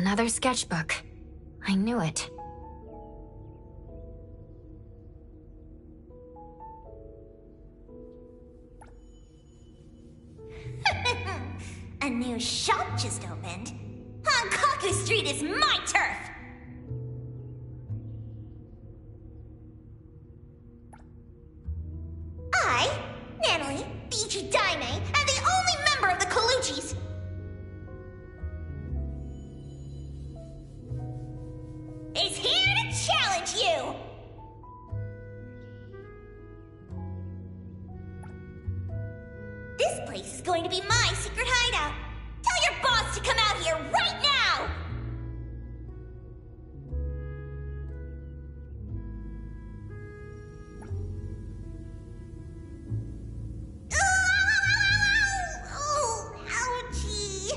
Another sketchbook. I knew it. A new shop just opened. Hankaku Street is my turf! I, Natalie, the Ichidaime, am the only member of the Kaluchis. Is here to challenge you! This place is going to be my secret hideout. Tell your boss to come out here right now! Oh, ouchie!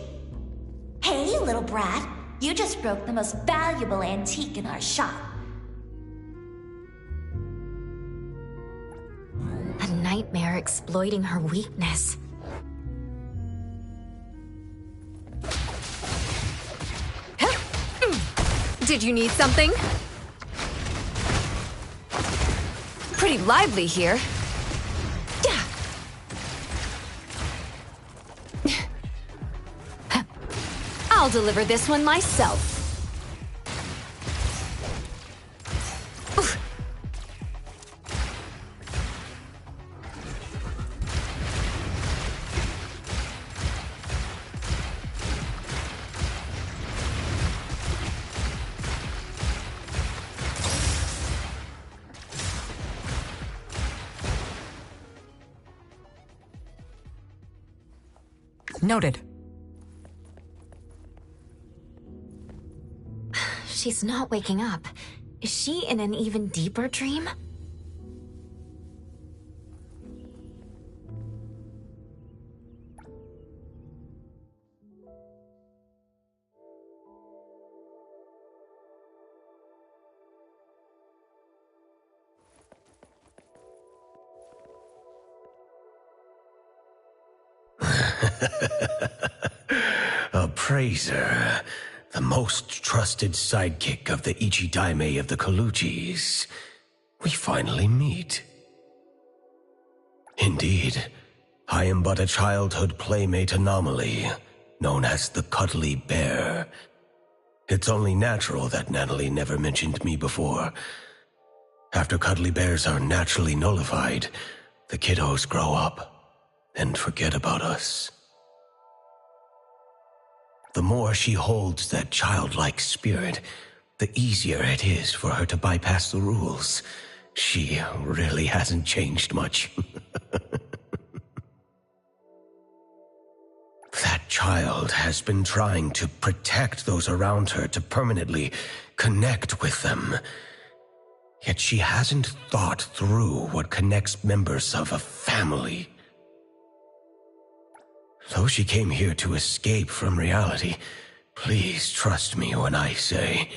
Hey, little brat. You just broke the most valuable antique in our shop. A nightmare exploiting her weakness. Did you need something? Pretty lively here. I'll deliver this one myself. Noted. She's not waking up. Is she in an even deeper dream? Appraiser, the most trusted sidekick of the Ichidaime of the Kaluchis. We finally meet. Indeed, I am but a childhood playmate anomaly, known as the Cuddly Bear. It's only natural that Natalie never mentioned me before. After Cuddly Bears are naturally nullified, the kiddos grow up and forget about us. The more she holds that childlike spirit, the easier it is for her to bypass the rules. She really hasn't changed much. That child has been trying to protect those around her to permanently connect with them. Yet she hasn't thought through what connects members of a family. Though she came here to escape from reality, please trust me when I say...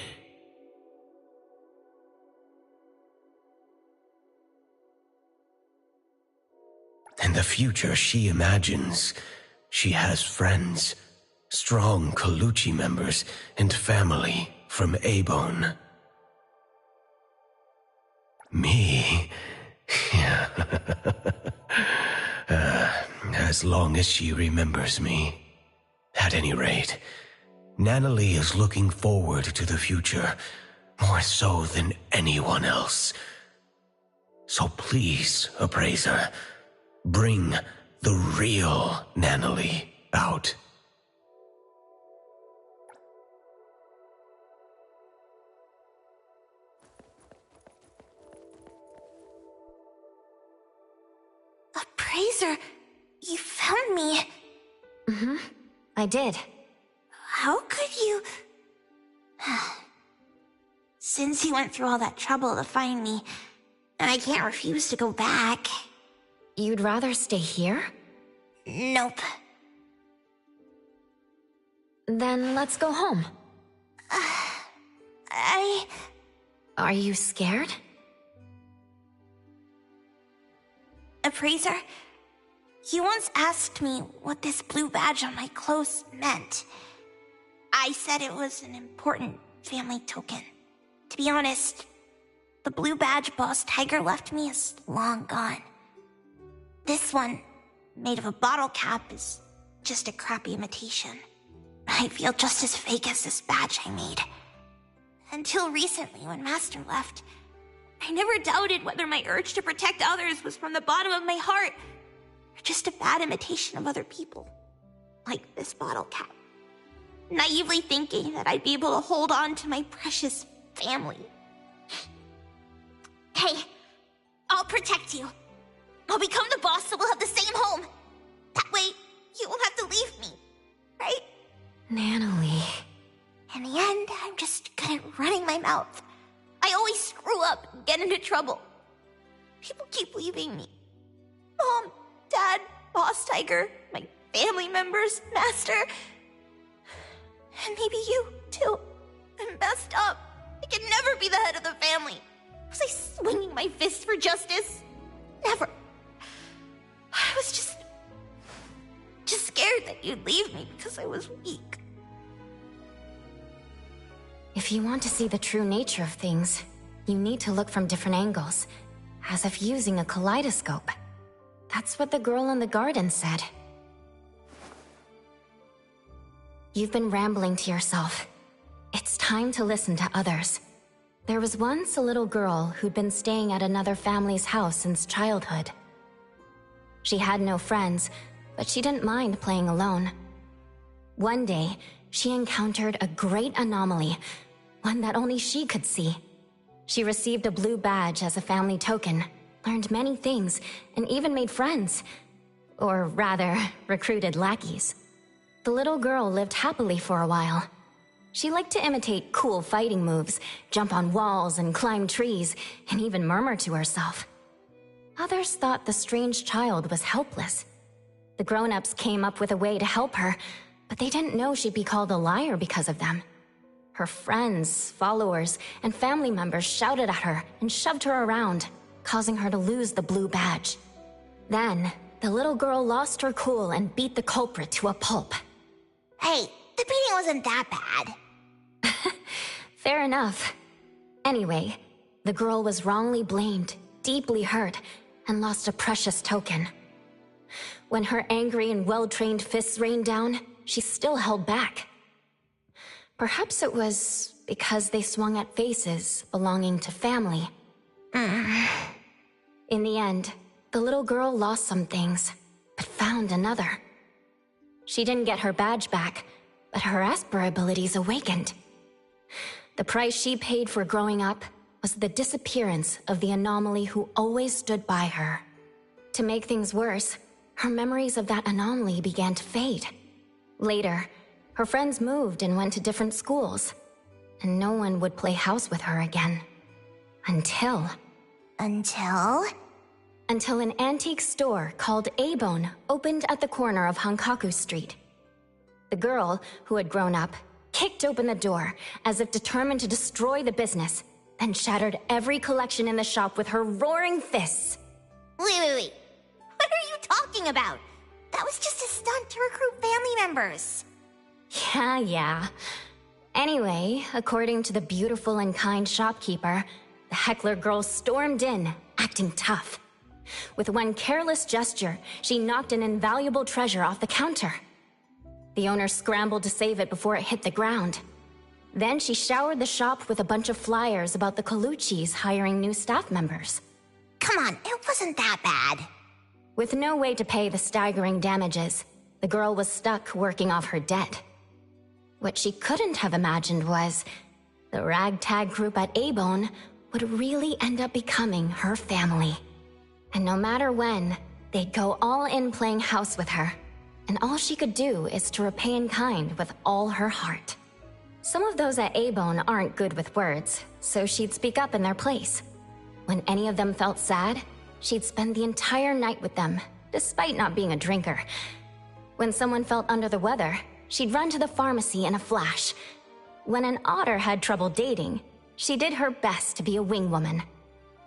In the future she imagines, she has friends, strong Kaluchi members, and family from Abone. Me? As long as she remembers me. At any rate, Natalie is looking forward to the future, more so than anyone else. So please, Appraiser, bring the real Natalie out. Appraiser, you found me. Mm-hmm. I did. How could you... Since you went through all that trouble to find me, I can't refuse to go back. You'd rather stay here? Nope. Then let's go home. Are you scared? Appraiser, you once asked me what this blue badge on my clothes meant. I I said it was an important family token. To be honest, the blue badge Boss Tiger left me is long gone. This one, made of a bottle cap, is just a crappy imitation. I feel just as fake as this badge I made. Until recently, when Master left, I never doubted whether my urge to protect others was from the bottom of my heart, or just a bad imitation of other people, like this bottle cap. Naively thinking that I'd be able to hold on to my precious family. Hey, I'll protect you. I'll become the boss so we'll have the same home. That way, you won't have to leave me, right? Natalie. In the end, I'm just good at running my mouth. I always screw up and get into trouble. People keep leaving me. Mom, Dad, Boss Tiger, my family members, Master. And maybe you, too. I'm messed up. I can never be the head of the family. Was I swinging my fist for justice? Never. I was just scared that you'd leave me because I was weak. If you want to see the true nature of things, you need to look from different angles, as if using a kaleidoscope. That's what the girl in the garden said. You've been rambling to yourself. It's time to listen to others. There was once a little girl who'd been staying at another family's house since childhood. She had no friends, but she didn't mind playing alone. One day, she encountered a great anomaly, one that only she could see. She received a blue badge as a family token, learned many things, and even made friends. Or rather, recruited lackeys. The little girl lived happily for a while. She liked to imitate cool fighting moves, jump on walls and climb trees, and even murmur to herself. Others thought the strange child was helpless. The grown-ups came up with a way to help her, but they didn't know she'd be called a liar because of them. Her friends, followers, and family members shouted at her and shoved her around, causing her to lose the blue badge. Then, the little girl lost her cool and beat the culprit to a pulp. Hey, the beating wasn't that bad. Fair enough. Anyway, the girl was wrongly blamed, deeply hurt, and lost a precious token. When her angry and well-trained fists rained down, she still held back. Perhaps it was because they swung at faces belonging to family. In the end, the little girl lost some things, but found another. She didn't get her badge back, but her Esper abilities awakened. The price she paid for growing up was the disappearance of the anomaly who always stood by her. To make things worse, her memories of that anomaly began to fade. Later, her friends moved and went to different schools, and no one would play house with her again. Until an antique store called A-Bone opened at the corner of Hankaku Street. The girl, who had grown up, kicked open the door as if determined to destroy the business, then shattered every collection in the shop with her roaring fists. Wait. What are you talking about? That was just a stunt to recruit family members. Yeah. Anyway, according to the beautiful and kind shopkeeper, the heckler girl stormed in, acting tough. With one careless gesture, she knocked an invaluable treasure off the counter. The owner scrambled to save it before it hit the ground. Then she showered the shop with a bunch of flyers about the Colucci's hiring new staff members. Come on, it wasn't that bad. With no way to pay the staggering damages, the girl was stuck working off her debt. What she couldn't have imagined was the ragtag group at A-Bone would really end up becoming her family. And no matter when, they'd go all in playing house with her. And all she could do is to repay in kind with all her heart. Some of those at A-Bone aren't good with words, so she'd speak up in their place. When any of them felt sad, she'd spend the entire night with them, despite not being a drinker. When someone felt under the weather, she'd run to the pharmacy in a flash. When an otter had trouble dating, she did her best to be a wingwoman.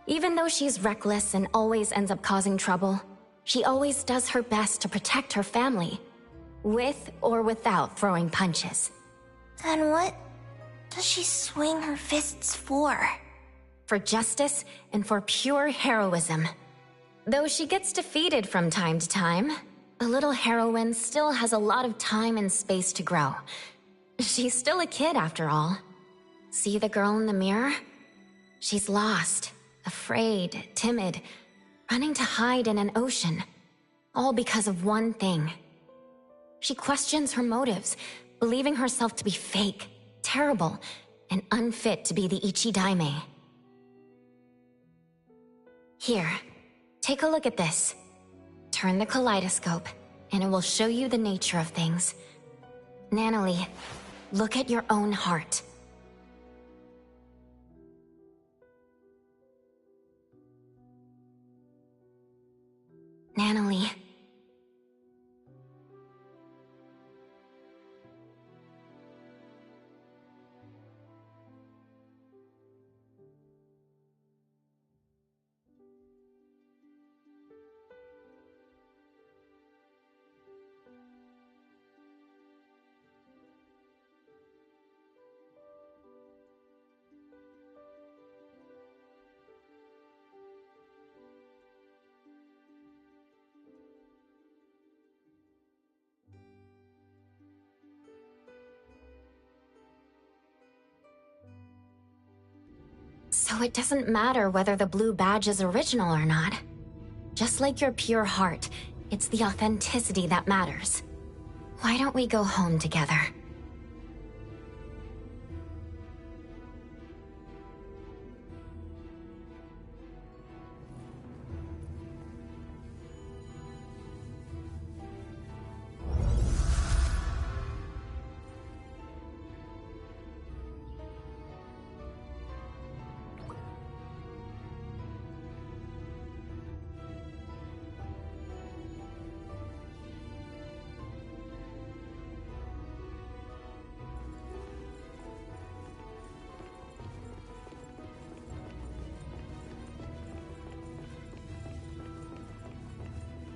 Even though she's reckless and always ends up causing trouble, she always does her best to protect her family, with or without throwing punches. Then what does she swing her fists for? For justice and for pure heroism. Though she gets defeated from time to time, the little heroine still has a lot of time and space to grow. She's still a kid after all. See the girl in the mirror? She's lost, afraid, timid, running to hide in an ocean. All because of one thing. She questions her motives, believing herself to be fake, terrible, and unfit to be the Ichidaime. Here, take a look at this. Turn the kaleidoscope, and it will show you the nature of things. Nanalie, look at your own heart. Nanalie. So it doesn't matter whether the blue badge is original or not. Just like your pure heart, it's the authenticity that matters. Why don't we go home together?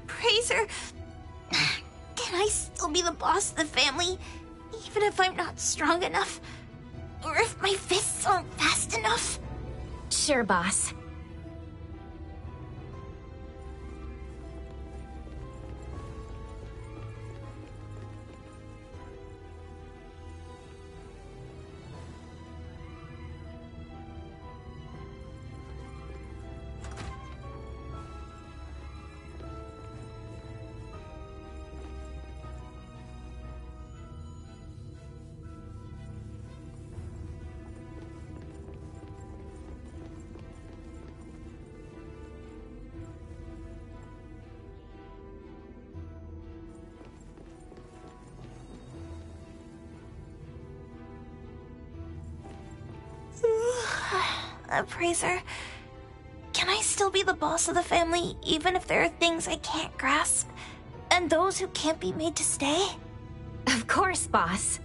Fraser, can I still be the boss of the family, even if I'm not strong enough? Or if my fists aren't fast enough? Sure, boss. Fraser, can I still be the boss of the family even if there are things I can't grasp? And those who can't be made to stay? Of course, boss.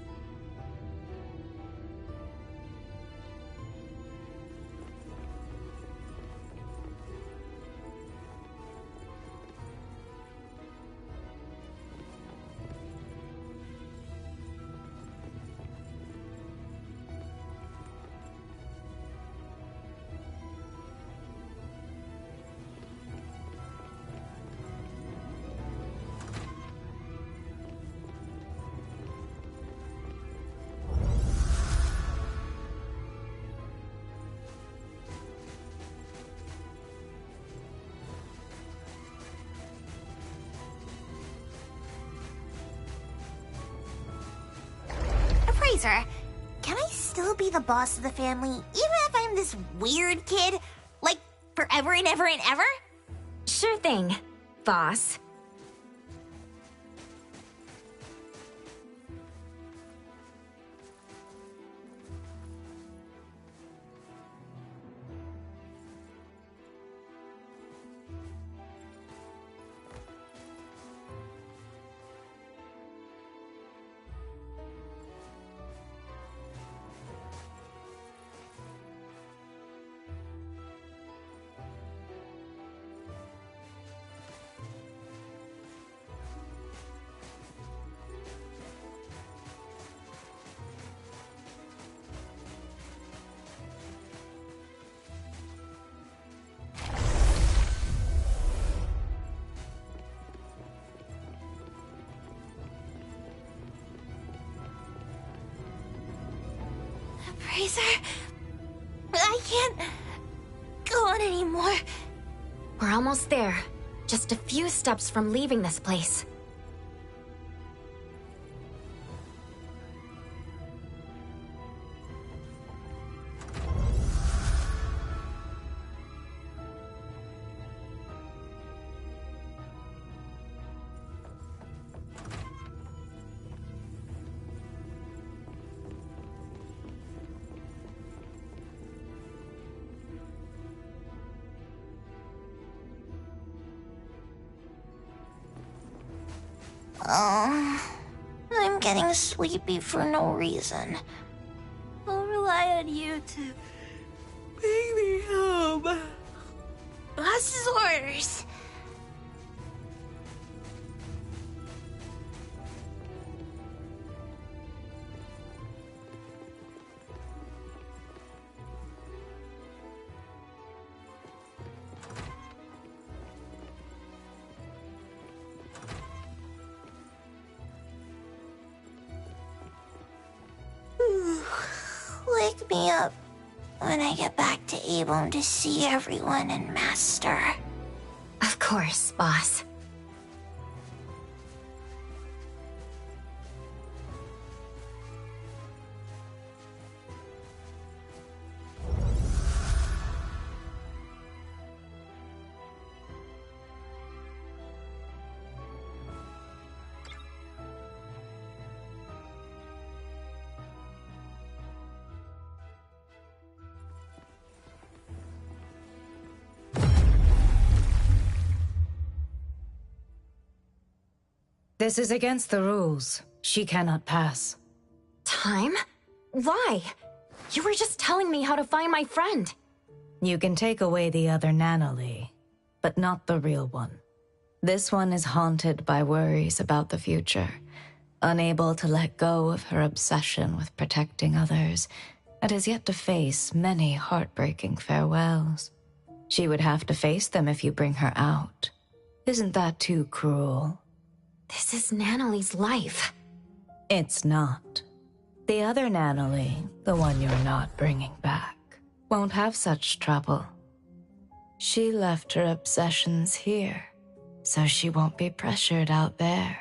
Fraser, can I still be the boss of the family even if I'm this weird kid? Like, forever and ever and ever? Sure thing, boss. Fraser, I can't go on anymore. We're almost there. Just a few steps from leaving this place. I'm getting sleepy for no reason. I'll rely on you to bring me home. Boss's orders. Wake me up when I get back to Avon to see everyone and Master. Of course, boss. This is against the rules. She cannot pass. Time? Why? You were just telling me how to find my friend. You can take away the other Nanalee, but not the real one. This one is haunted by worries about the future, unable to let go of her obsession with protecting others, and has yet to face many heartbreaking farewells. She would have to face them if you bring her out. Isn't that too cruel? This is Nanalee's life. It's not. The other Nanalee, the one you're not bringing back, won't have such trouble. She left her obsessions here, so she won't be pressured out there.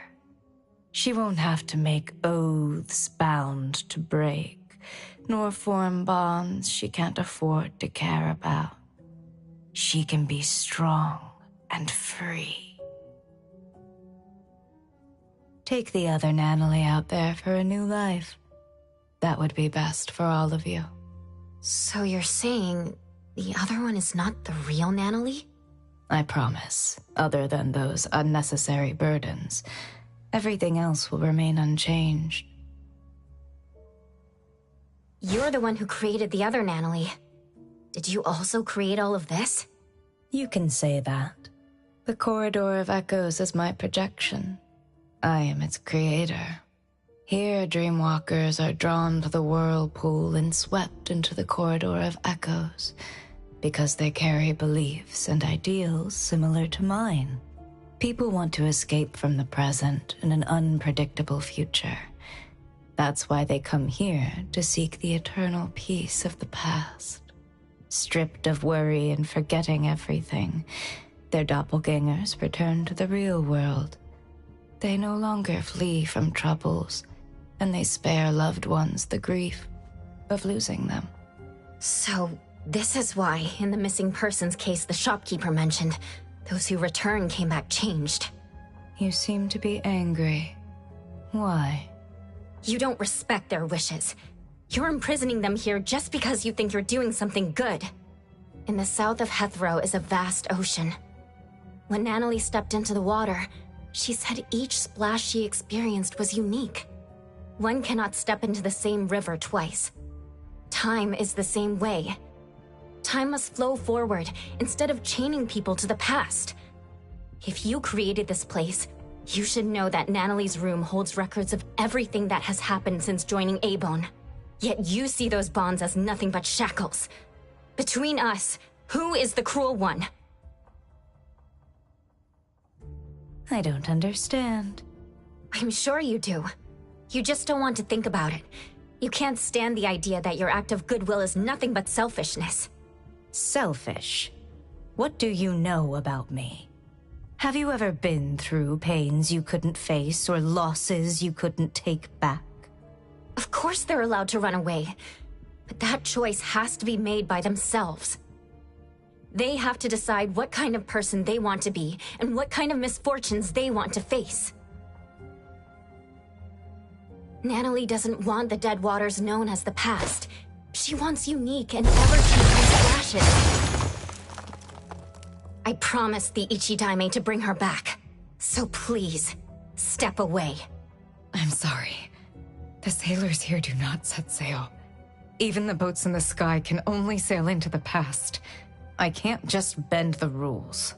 She won't have to make oaths bound to break, nor form bonds she can't afford to care about. She can be strong and free. Take the other Nanalee out there for a new life. That would be best for all of you. So you're saying the other one is not the real Nanalee? I promise, other than those unnecessary burdens, everything else will remain unchanged. You're the one who created the other Nanalee. Did you also create all of this? You can say that. The Corridor of Echoes is my projection. I am its creator. Here, dreamwalkers are drawn to the whirlpool and swept into the Corridor of Echoes, because they carry beliefs and ideals similar to mine. People want to escape from the present and an unpredictable future. That's why they come here to seek the eternal peace of the past. Stripped of worry and forgetting everything, their doppelgangers return to the real world. They no longer flee from troubles, and they spare loved ones the grief of losing them. So, this is why, in the missing persons case the shopkeeper mentioned, those who returned came back changed. You seem to be angry. Why? You don't respect their wishes. You're imprisoning them here just because you think you're doing something good. In the south of Hethro is a vast ocean. When Nanalee stepped into the water, she said each splash she experienced was unique. One cannot step into the same river twice. Time is the same way. Time must flow forward instead of chaining people to the past. If you created this place, you should know that Nanalee's room holds records of everything that has happened since joining Abone. Yet you see those bonds as nothing but shackles. Between us, who is the cruel one? I don't understand. I'm sure you do. You just don't want to think about it. You can't stand the idea that your act of goodwill is nothing but selfishness. Selfish? What do you know about me? Have you ever been through pains you couldn't face or losses you couldn't take back? Of course they're allowed to run away, but that choice has to be made by themselves. They have to decide what kind of person they want to be and what kind of misfortunes they want to face. Natalie doesn't want the dead waters known as the past. She wants unique and ever-changing splashes. I promised the Ichidaime to bring her back. So please, step away. I'm sorry. The sailors here do not set sail. Even the boats in the sky can only sail into the past. I can't just bend the rules.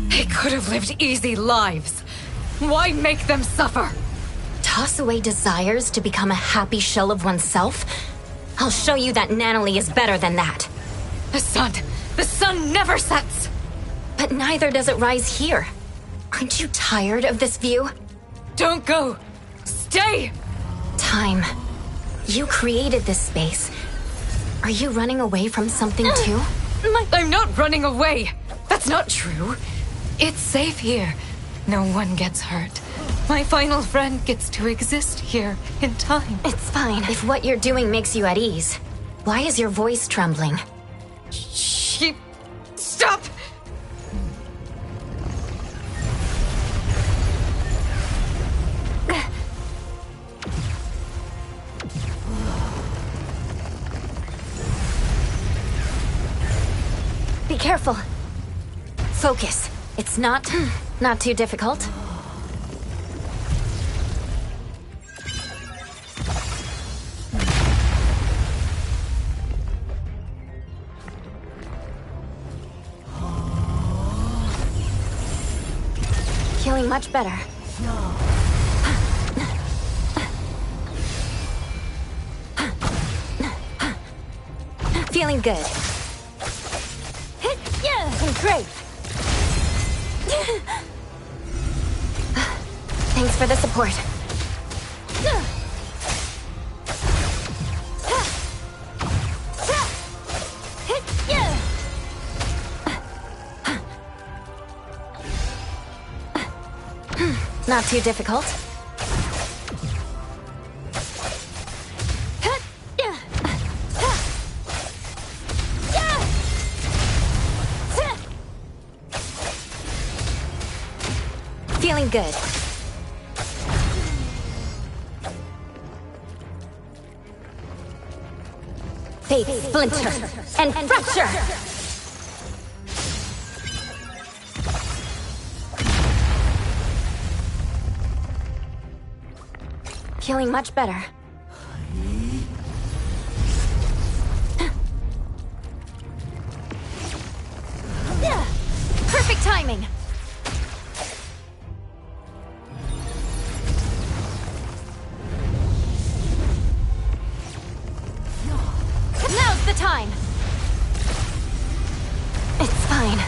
They could have lived easy lives. Why make them suffer? Toss away desires to become a happy shell of oneself? I'll show you that Natalie is better than that. The sun never sets! But neither does it rise here. Aren't you tired of this view? Don't go! Stay! Time. You created this space. Are you running away from something too? I'm not running away! That's not true. It's safe here. No one gets hurt. My final friend gets to exist here in time. It's fine if what you're doing makes you at ease. Why is your voice trembling? Stop! Be careful. Focus. It's not too difficult. Feeling much better. Feeling good. Great. Thanks for the support. Not too difficult. Feeling good. Fate, splinter, and fracture! Feeling much better. Perfect timing! Now's the time! It's fine.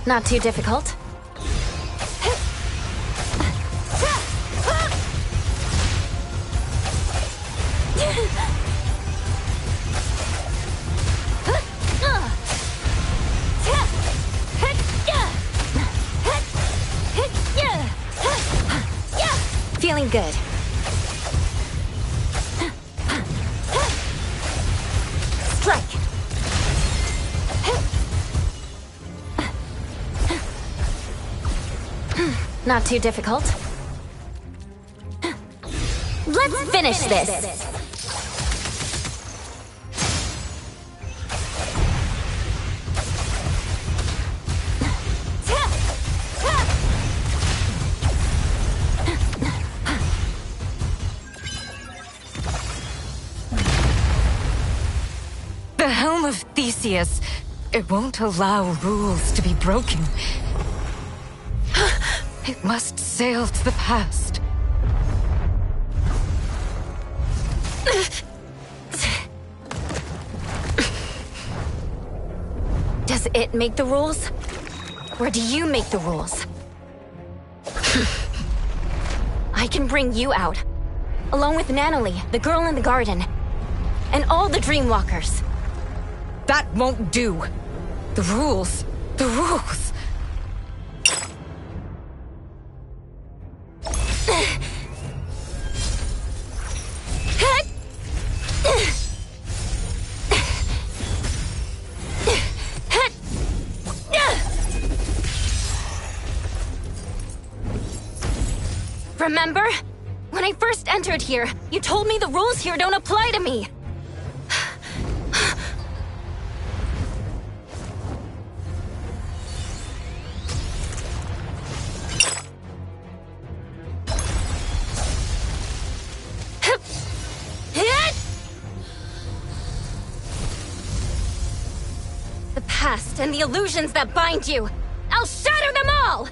Not too difficult. Feeling good. Strike! Not too difficult. Let's finish this! The helm of Theseus. It won't allow rules to be broken. It must sail to the past. Does it make the rules? Or do you make the rules? I can bring you out, along with Natalie, the girl in the garden, and all the Dreamwalkers. That won't do. The rules. The rules. Remember? When I first entered here, you told me the rules here don't apply to me. The past and the illusions that bind you, I'll shatter them all!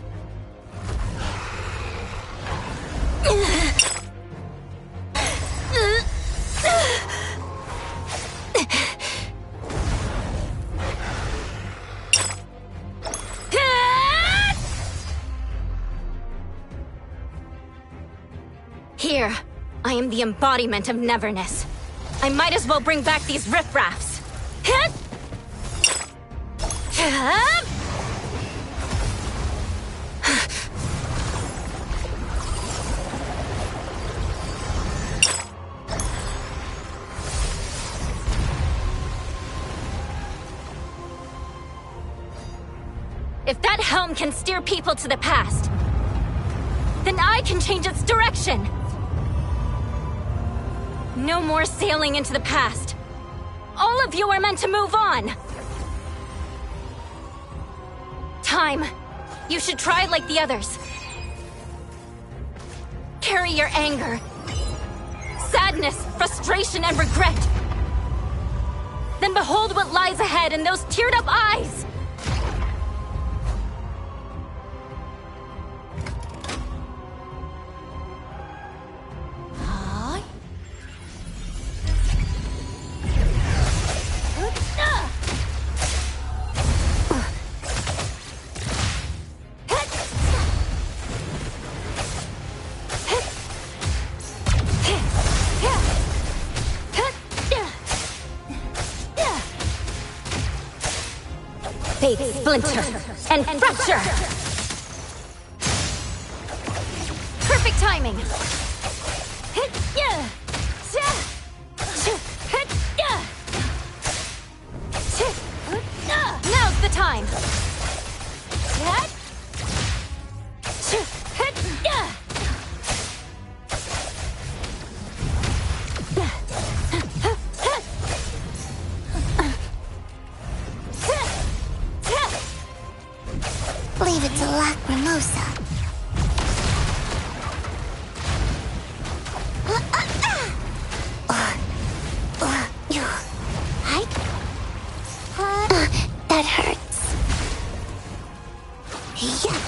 Here, I am the embodiment of neverness. I might as well bring back these riffraffs. If that helm can steer people to the past, then I can change its direction. No more sailing into the past. All of you are meant to move on. Time. You should try like the others. Carry your anger, sadness, frustration, and regret. Then behold what lies ahead in those teared-up eyes. Fate splinter and fracture! Perfect timing! Now's the time! Leave it to Lacrimosa. That hurts. Yeah.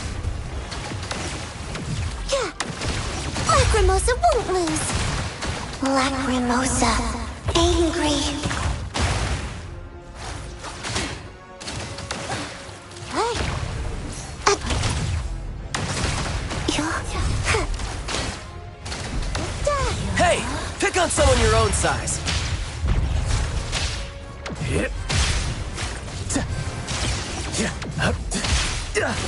Lacrimosa won't lose. Lacrimosa, angry. Hey! Pick on someone your own size.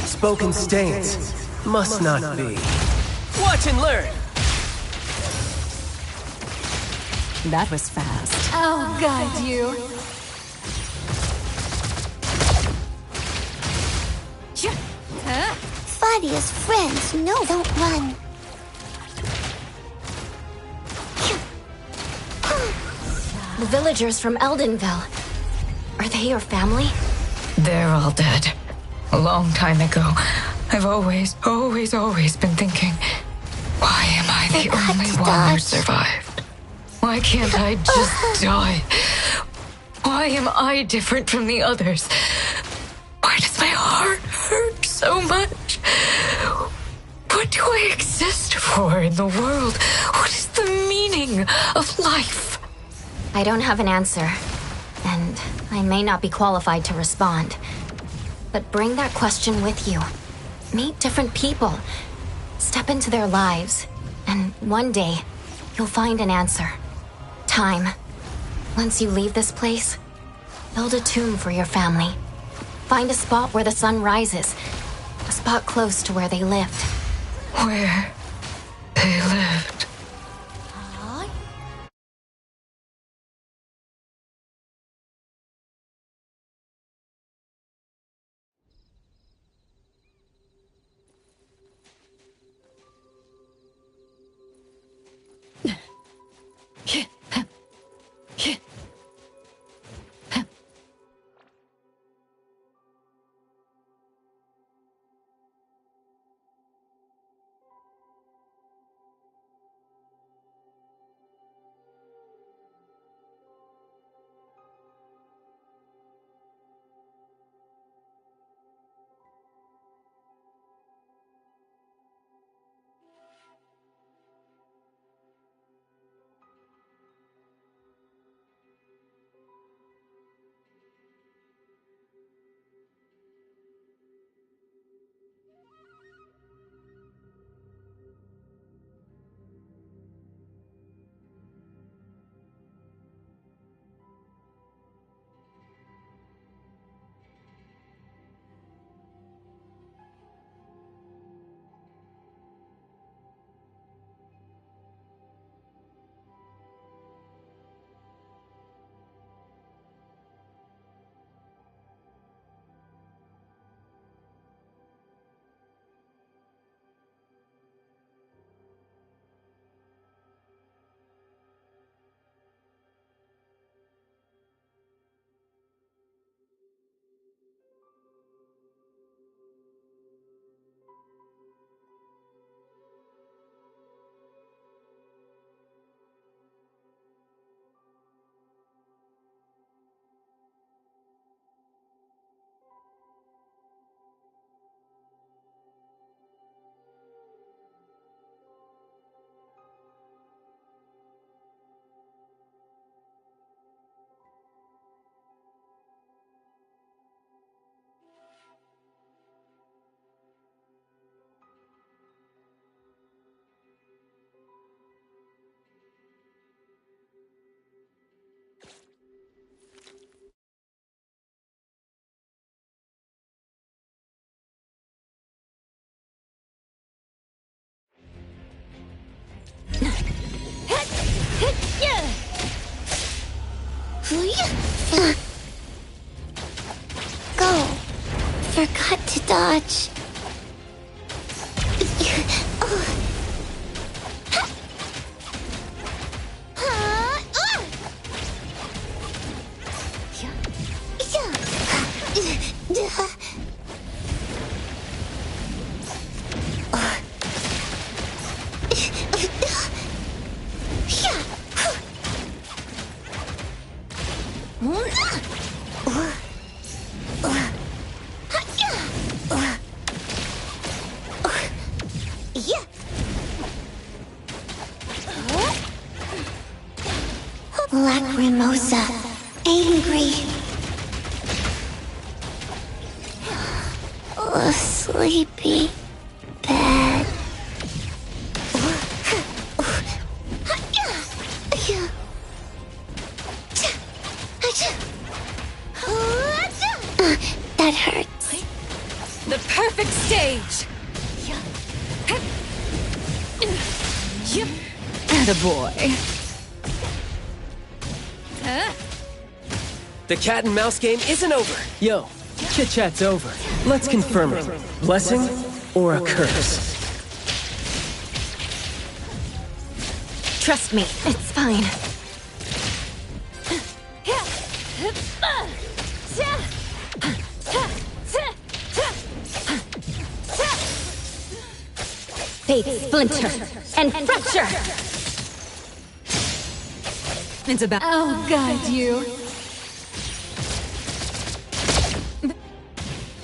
Spoken stains. Must not be. Watch and learn! That was fast. I'll guide you. Fighting as friends, no, don't run. The villagers from Eldenville. Are they your family? They're all dead. A long time ago. I've always been thinking, why am I the only one who survived? Why can't I just die? Why am I different from the others? Why does my heart hurt so much? What do I exist for in the world? What is the meaning of life? I don't have an answer, and I may not be qualified to respond. But bring that question with you. Meet different people. Step into their lives, and one day, you'll find an answer. Time. Once you leave this place, build a tomb for your family. Find a spot where the sun rises. A spot close to where they lived. Where they lived. Go. Forgot to dodge. Lacrimosa, angry. Sleepy, bad. That hurts. The perfect stage! Attaboy. The cat and mouse game isn't over. Yo, chit-chat's over. Let's confirm it. Blessing or a curse? Trust me, it's fine. Fate, splinter, and fracture! It's about. I'll guide you.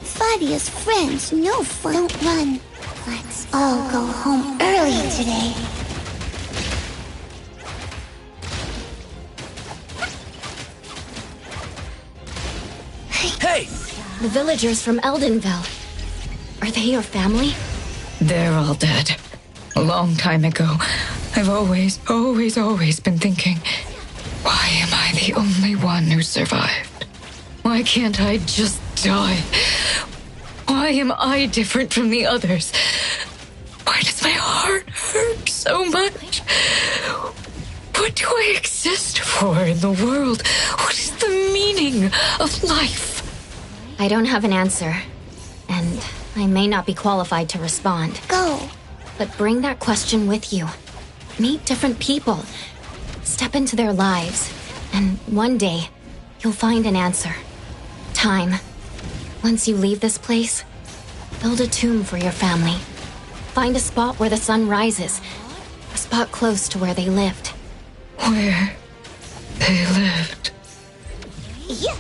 Fadia's friends, no fun. Don't run. Let's all go home early today. Hey! The villagers from Eldenville. Are they your family? They're all dead. A long time ago. I've always been thinking, why am I the only one who survived? Why can't I just die? Why am I different from the others? Why does my heart hurt so much? What do I exist for in the world? What is the meaning of life? I don't have an answer, and I may not be qualified to respond. Go. But bring that question with you. Meet different people. Step into their lives, and one day, you'll find an answer. Time. Once you leave this place, build a tomb for your family. Find a spot where the sun rises. A spot close to where they lived. Where they lived. Yeah.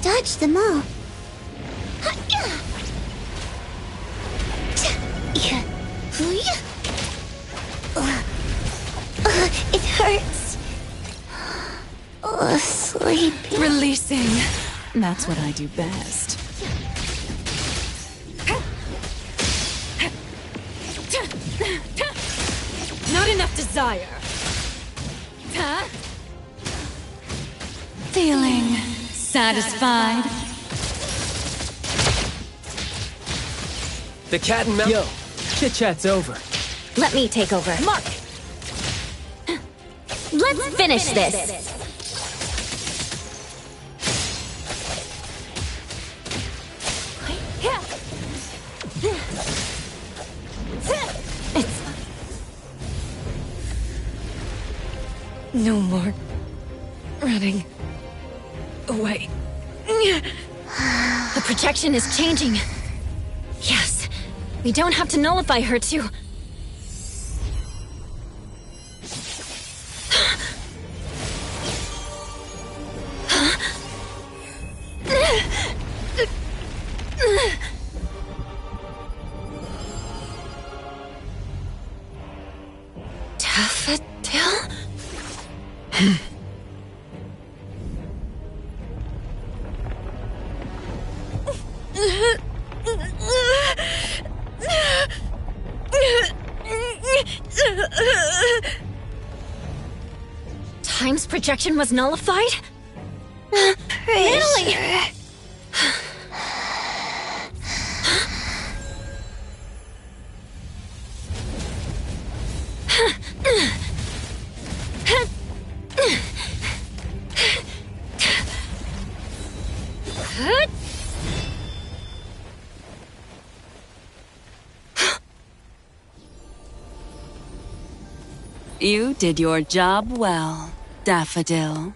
Dodge them all. It hurts. Sleepy. Releasing. That's what I do best. Not enough desire. Huh? Feeling satisfied. The cat and mouse. Yo, chit-chat's over. Let me take over. Mark! Let's finish this! No more running away. The projection is changing. Yes, we don't have to nullify her to... Daffodil? Time's projection was nullified? Really? You did your job well, Daffodil.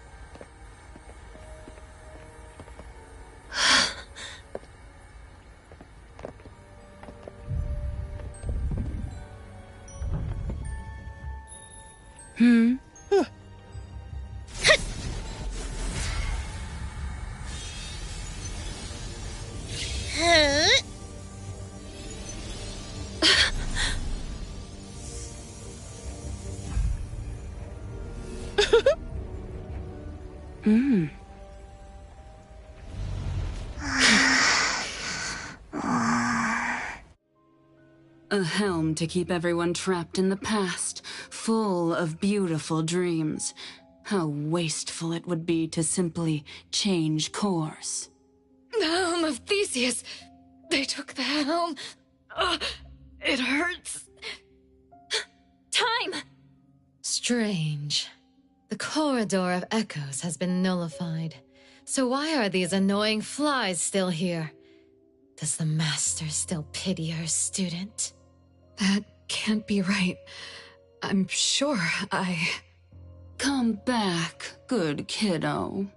A helm to keep everyone trapped in the past, full of beautiful dreams. How wasteful it would be to simply change course. The helm of Theseus! They took the helm! It hurts! Time! Strange. The corridor of echoes has been nullified. So why are these annoying flies still here? Does the master still pity her student? That can't be right. I'm sure I... Come back, good kiddo.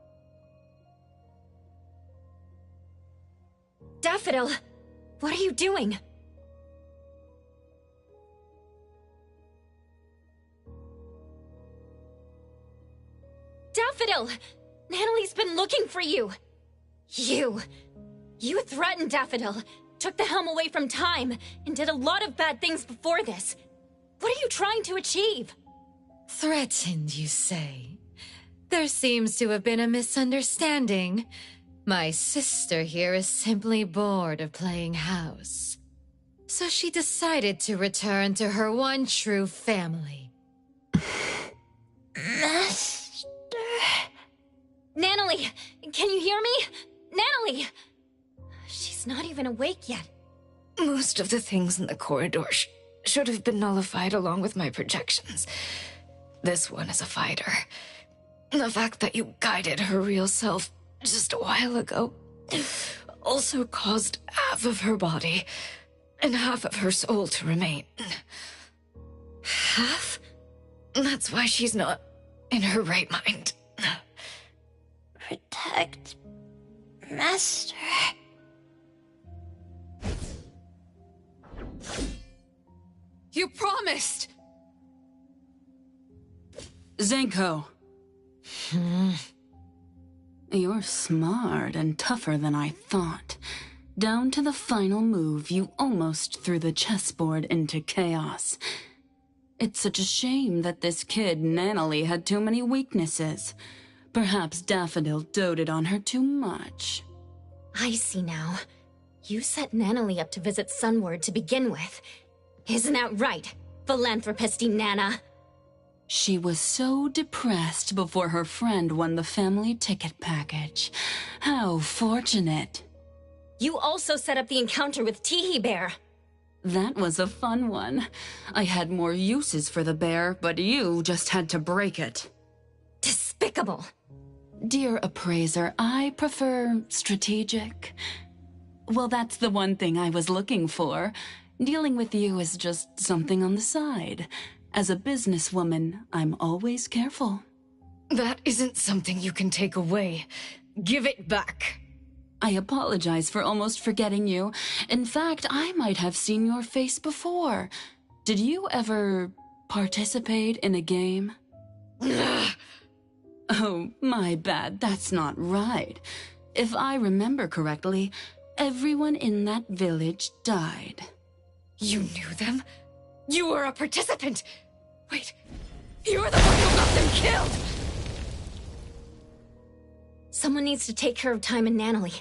Daffodil! What are you doing? Daffodil! Natalie's been looking for you! You threatened Daffodil, took the helm away from Time, and did a lot of bad things before this. What are you trying to achieve? Threatened, you say? There seems to have been a misunderstanding. My sister here is simply bored of playing house. So she decided to return to her one true family. Master... Natalie, can you hear me? Natalie! She's not even awake yet. Most of the things in the corridor should have been nullified along with my projections. This one is a fighter. The fact that you guided her real self just a while ago also caused half of her body and half of her soul to remain. Half? That's why she's not in her right mind. Protect... Master... You promised! Zenko. You're smart and tougher than I thought. Down to the final move, you almost threw the chessboard into chaos. It's such a shame that this kid, Natalie, had too many weaknesses. Perhaps Daffodil doted on her too much. I see now. You set Natalie up to visit Sunward to begin with. Isn't that right, philanthropisty Nana? She was so depressed before her friend won the family ticket package. How fortunate. You also set up the encounter with Teehee Bear. That was a fun one. I had more uses for the bear, but you just had to break it. Despicable. Dear appraiser, I prefer strategic. Well, that's the one thing I was looking for. Dealing with you is just something on the side. As a businesswoman, I'm always careful. That isn't something you can take away. Give it back. I apologize for almost forgetting you. In fact, I might have seen your face before. Did you ever participate in a game? Oh, my bad. That's not right. If I remember correctly, everyone in that village died. You knew them? You were a participant! Wait, you're the one who got them killed! Someone needs to take care of Time and Natalie.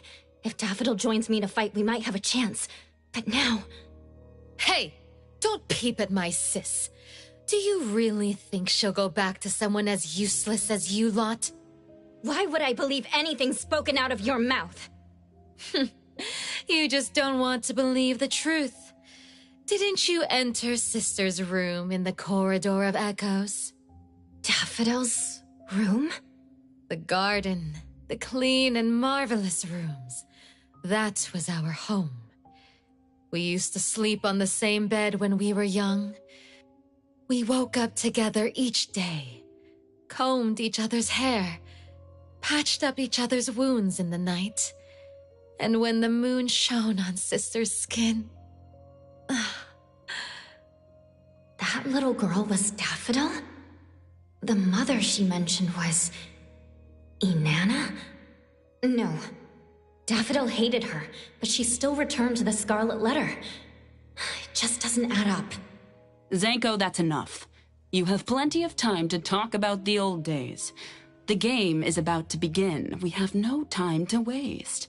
If Daffodil joins me to fight, we might have a chance. But now... Hey, don't peep at my sis. Do you really think she'll go back to someone as useless as you lot? Why would I believe anything spoken out of your mouth? You just don't want to believe the truth. Didn't you enter Sister's room in the corridor of echoes? Daffodil's room? The garden, the clean and marvelous rooms. That was our home. We used to sleep on the same bed when we were young. We woke up together each day, combed each other's hair, patched up each other's wounds in the night. And when the moon shone on Sister's skin... That little girl was Daffodil? The mother she mentioned was... Inanna? No. Daffodil hated her, but she still returned to the Scarlet Letter. It just doesn't add up. Zenko, that's enough. You have plenty of time to talk about the old days. The game is about to begin. We have no time to waste.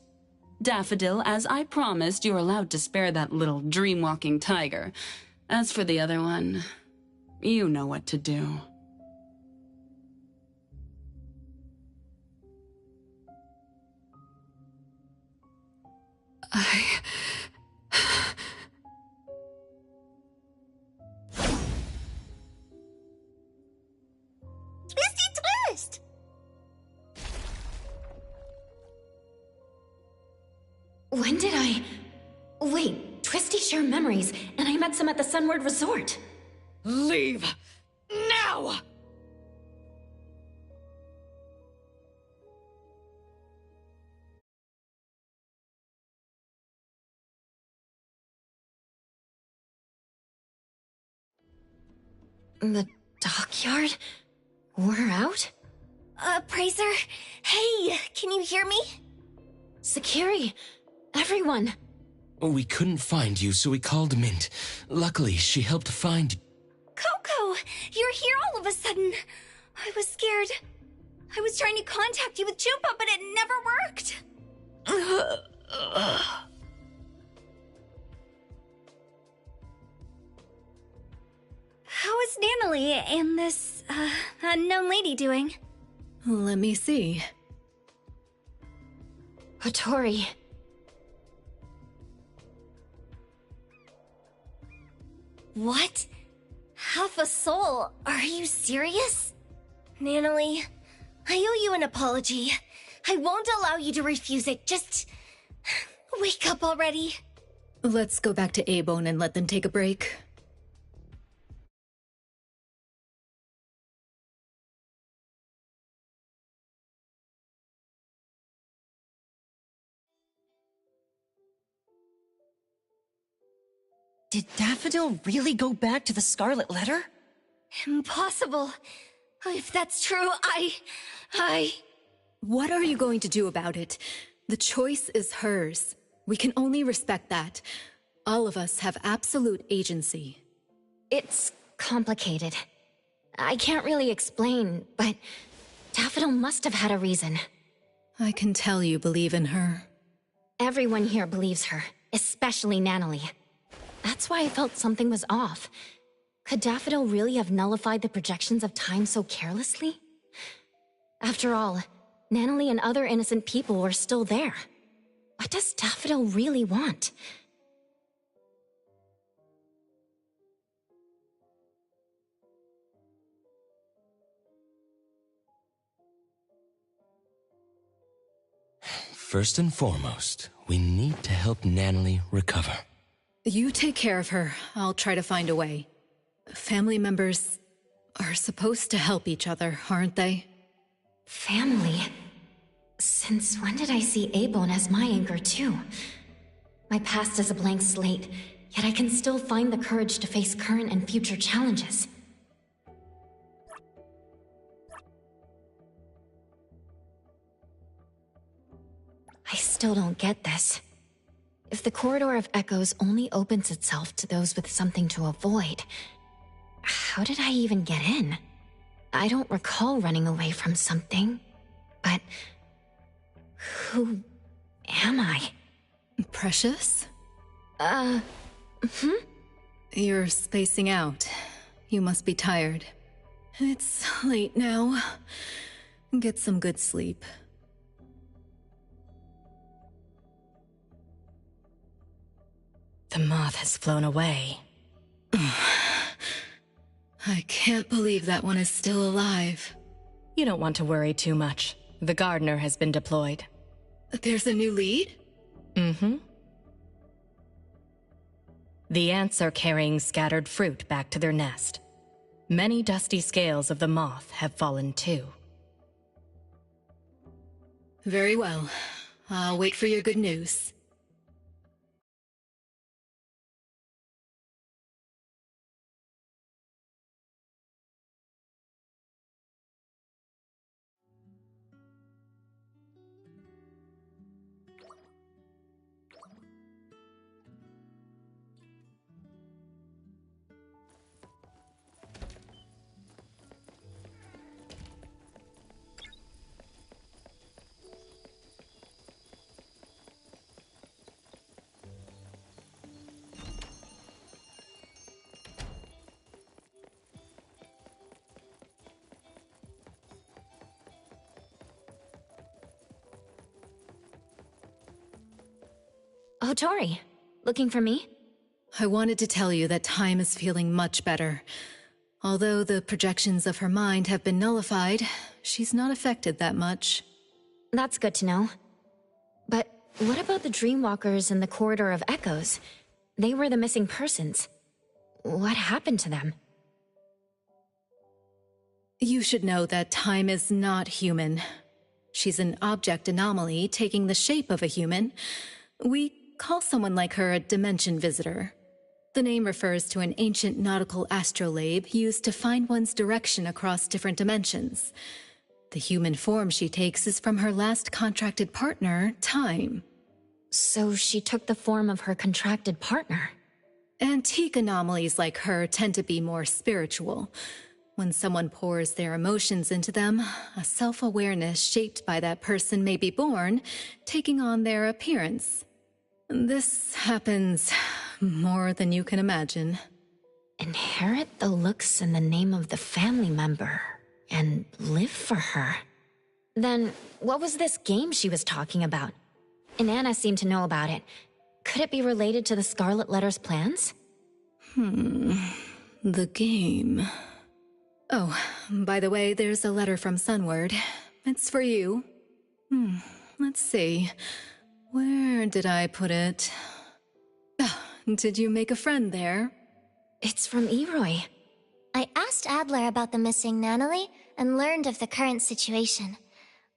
Daffodil, as I promised, you're allowed to spare that little dream-walking tiger. As for the other one, you know what to do. Twisty twist! When did I... Wait, Twisty share memories, and I met some at the Sunward Resort. Leave! Now! The dockyard? We're out? Praiser? Hey, can you hear me? Sakiri, everyone. We couldn't find you, so we called Mint. Luckily, she helped find... Coco, you're here all of a sudden. I was scared. I was trying to contact you with Chupa, but it never worked. How is Nanalie and this, unknown lady doing? Let me see. Hattori. What? Half a soul? Are you serious? Nanalie, I owe you an apology. I won't allow you to refuse it. Just wake up already. Let's go back to A-Bone and let them take a break. Did Daffodil really go back to the Scarlet Letter? Impossible. If that's true, What are you going to do about it? The choice is hers. We can only respect that. All of us have absolute agency. It's complicated. I can't really explain, but Daffodil must have had a reason. I can tell you believe in her. Everyone here believes her, especially Nanalie. That's why I felt something was off. Could Daffodil really have nullified the projections of time so carelessly? After all, Nanalie and other innocent people were still there. What does Daffodil really want? First and foremost, we need to help Nanalie recover. You take care of her. I'll try to find a way. Family members are supposed to help each other, aren't they? Family? Since when did I see A-Bone as my anchor, too? My past is a blank slate, yet I can still find the courage to face current and future challenges. I still don't get this. If the Corridor of Echoes only opens itself to those with something to avoid, how did I even get in? I don't recall running away from something, but who am I? Precious? You're spacing out. You must be tired. It's late now. Get some good sleep. The moth has flown away. I can't believe that one is still alive. You don't want to worry too much. The gardener has been deployed. There's a new lead? Mm-hmm. The ants are carrying scattered fruit back to their nest. Many dusty scales of the moth have fallen too. Very well. I'll wait for your good news. Oh, Tori. Looking for me? I wanted to tell you that Time is feeling much better. Although the projections of her mind have been nullified, she's not affected that much. That's good to know. But what about the Dreamwalkers in the Corridor of Echoes? They were the missing persons. What happened to them? You should know that Time is not human. She's an object anomaly taking the shape of a human. We call someone like her a dimension visitor. The name refers to an ancient nautical astrolabe used to find one's direction across different dimensions. The human form she takes is from her last contracted partner, Time. So she took the form of her contracted partner. Antique anomalies like her tend to be more spiritual. When someone pours their emotions into them, a self-awareness shaped by that person may be born, taking on their appearance. This happens more than you can imagine. Inherit the looks and the name of the family member, and live for her. Then, what was this game she was talking about? And Anna seemed to know about it. Could it be related to the Scarlet Letter's plans? The game. Oh, by the way, there's a letter from Sunward. It's for you. Let's see. Where did I put it? Did you make a friend there? It's from Eroy. I asked Adler about the missing Natalie and learned of the current situation.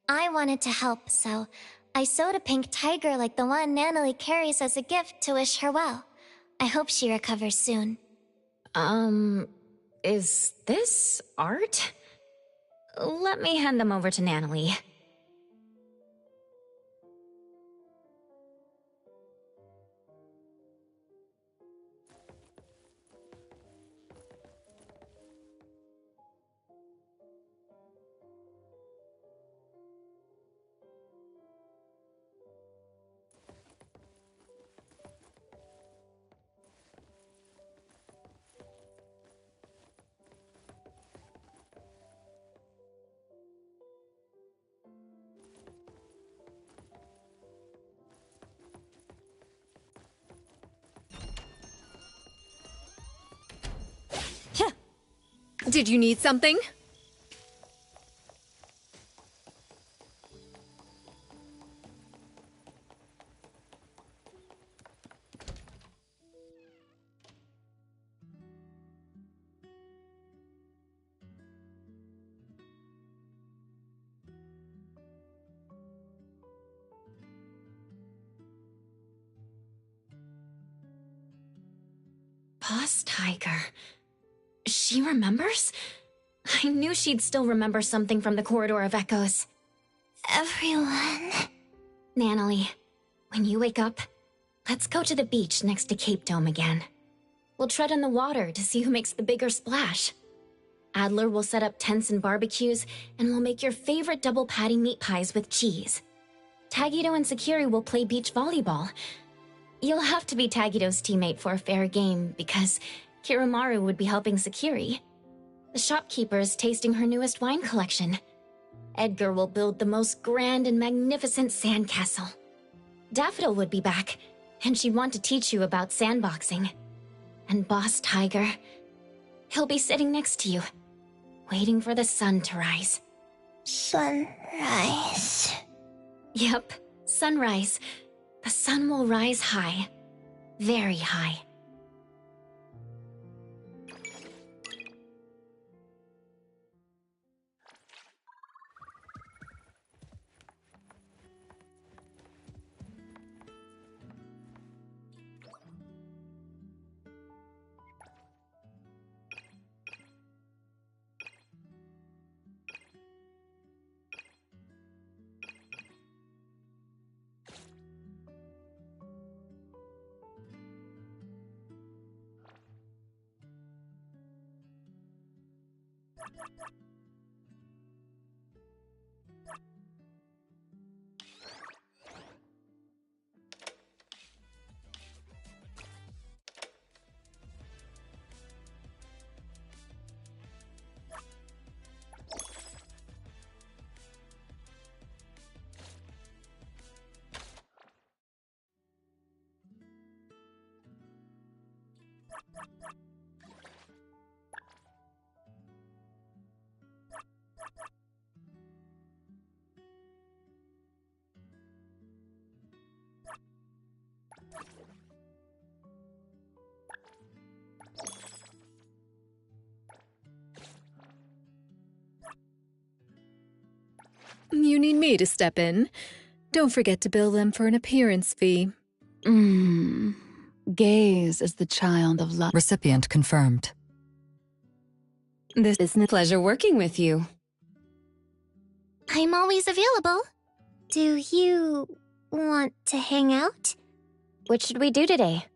I wanted to help, so I sewed a pink tiger like the one Natalie carries as a gift to wish her well. I hope she recovers soon. Is this art? Let me hand them over to Natalie. Did you need something? Boss Tiger. She remembers? I knew she'd still remember something from the Corridor of Echoes. Everyone... Natalie, when you wake up, let's go to the beach next to Cape Dome again. We'll tread on the water to see who makes the bigger splash. Adler will set up tents and barbecues, and we'll make your favorite double patty meat pies with cheese. Tagito and Sakiri will play beach volleyball. You'll have to be Tagito's teammate for a fair game, because Kiramaru would be helping Sakiri. The shopkeeper is tasting her newest wine collection. Edgar will build the most grand and magnificent sandcastle. Daffodil would be back, and she'd want to teach you about sandboxing. And Boss Tiger, he'll be sitting next to you, waiting for the sun to rise. Sunrise. Yep, sunrise. The sun will rise high. Very high. You need me to step in. Don't forget to bill them for an appearance fee. Gaze is the child of love. Recipient confirmed. This is a pleasure working with you. I'm always available. Do you want to hang out? What should we do today?